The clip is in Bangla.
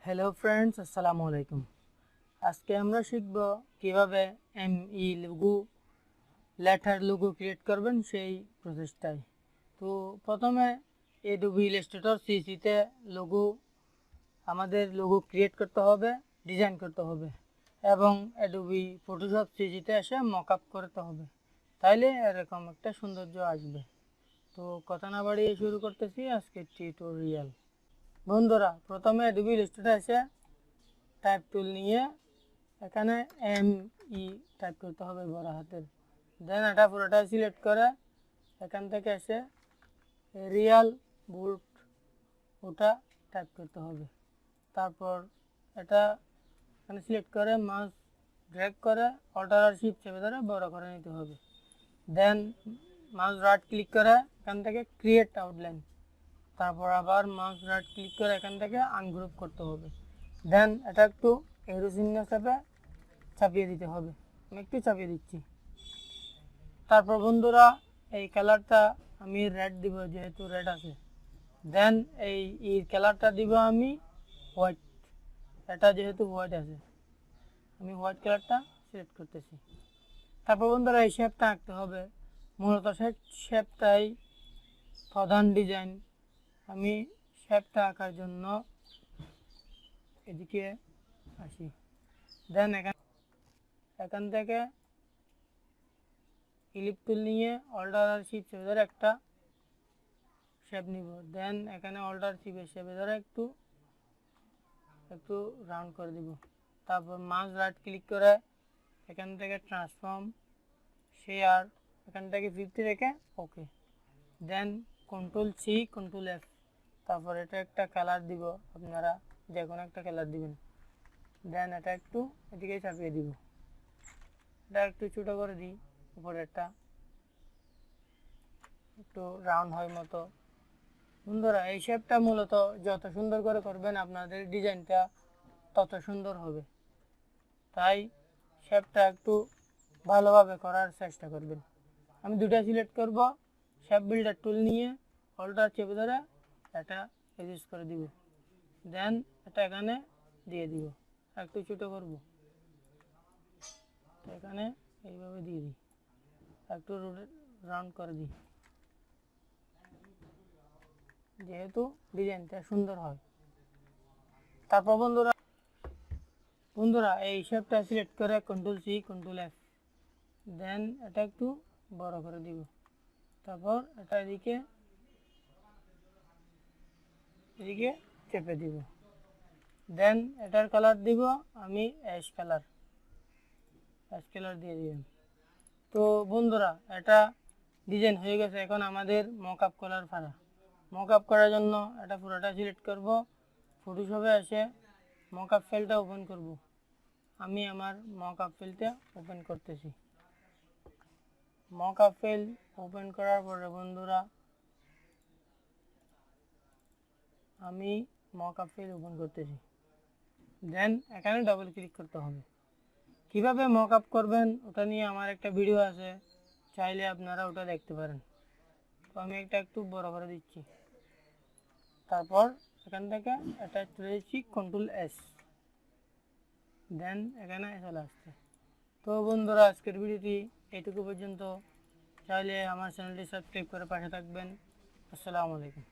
हेलो फ्रेंड्स अस्सलाम वालेकुम। आज के আমরা শিখব কিভাবে এমই লোগো লেটার লোগো ক্রিয়েট করবেন সেই প্রসেসটাই। তো প্রথমে Adobe Illustrator CC তে লোগো আমাদের লোগো ক্রিয়েট করতে হবে, ডিজাইন করতে হবে এবং Adobe Photoshop CC তে এসে মকআপ করতে হবে, তাইলে এরকম একটা সৌন্দর্য আসবে। তো কথা না বাড়িয়ে শুরু করতেছি আজকের টিউটোরিয়াল। বন্ধুরা প্রথমে Adobe Illustrator এসে টাইপ টুল নিয়ে এখানে এমই টাইপ করতে হবে বড় হাতের, দেন এটা পুরোটা সিলেক্ট করে এখান থেকে এসে রিয়াল বোল্ড ওটা টাইপ করতে হবে। তারপর এটা এখানে সিলেক্ট করে মাউস ড্র্যাগ করে অল্টার আর শিফট চেপে ধরে বড় করে নিতে হবে। দেন মাউস রাইট ক্লিক করে এখান থেকে ক্রিয়েট আউটলাইন, তারপর আবার মাউস রাইট ক্লিক করে এখান থেকে আনগ্রুপ করতে হবে। দেন এটা একটু এরো চিহ্ন চাপে চাপিয়ে দিতে হবে, আমি একটু চাপিয়ে দিচ্ছি। তারপর বন্ধুরা এই কালারটা আমি রেড দিব, যেহেতু রেড আছে। দেন এই কালারটা দিব আমি হোয়াইট, এটা যেহেতু হোয়াইট আছে আমি হোয়াইট কালারটা সিলেক্ট করতেছি। তারপর বন্ধুরা এই শেপটা আঁকতে হবে, মূলত শেপটাই প্রধান ডিজাইন। আমি শেপটা আঁকার জন্য এদিকে আসি, দেন এখান থেকে ক্লিপ টুল নিয়ে অল্টার আর শিফট চেপে ধরে একটা শেপ নিব। দেন এখানে অল্টার শিফট চেপে ধরে একটু রাউন্ড করে দিব। তারপর মাউস রাইট ক্লিক করে এখান থেকে ট্রান্সফর্ম শেয়ার এখান থেকে 50 রেখে ওকে। দেন কন্ট্রোল সি কন্ট্রোল এফ, তারপর এটা একটা কালার দিব, আপনারা যে কোনো একটা কালার দিবেন। দেন এটা একটু এদিকে চাপিয়ে দিব, এটা একটু ছোটো করে দিই, উপরে একটা একটু রাউন্ড হয় মতো। বন্ধুরা এই শেপটা মূলত যত সুন্দর করে করবেন আপনাদের ডিজাইনটা তত সুন্দর হবে, তাই শেপটা একটু ভালোভাবে করার চেষ্টা করবেন। আমি দুটা সিলেক্ট করব, শেপ বিল্ডার টুল নিয়ে অল্টার চেপে ধরে এটা ইউজ করে দিব। দেন এটা এখানে দিয়ে দিব, একটু ছোটো করব, এখানে এইভাবে দিয়ে দিই, একটু রাউন্ড করে দিই, যেহেতু ডিজাইনটা সুন্দর হয়। তারপর বন্ধুরা এই শেপটা সিলেক্ট করে কন্ট্রোল সি কন্ট্রোল এফ, দেন এটা একটু বড় করে দিব। তারপর এটা এদিকে চেপে দিব। দেন এটার কালার দিব আমি অ্যাশ কালার দিয়ে দিলাম। তো বন্ধুরা এটা ডিজাইন হয়ে গেছে, এখন আমাদের মকআপ করার পালা। মকআপ করার জন্য এটা পুরোটা সিলেক্ট করব, ফটোশপে এসে মকআপ ফাইলটা ওপেন করব। আমি আমার মকআপ ফাইলটা ওপেন করতেছি। মকআপ ফাইল ওপেন করার পরে বন্ধুরা আমি মকআপ ফাইল ওপেন করতেছি। দেন এখানে ডাবল ক্লিক করতে হবে। কিভাবে মকআপ করবেন ওটা নিয়ে আমার একটা ভিডিও আছে, চাইলে আপনারা ওটা দেখতে পারেন। তো আমি একটু বড় করে দিচ্ছি। তারপর এখান থেকে এটা চলে যাচ্ছি কন্ট্রোল এস, দেন এখানে চলে আসছে। তো বন্ধুরা আজকের ভিডিওটি এইটুকু পর্যন্ত, চাইলে আমার চ্যানেলটি সাবস্ক্রাইব করে পাশে থাকবেন। আসসালামু আলাইকুম।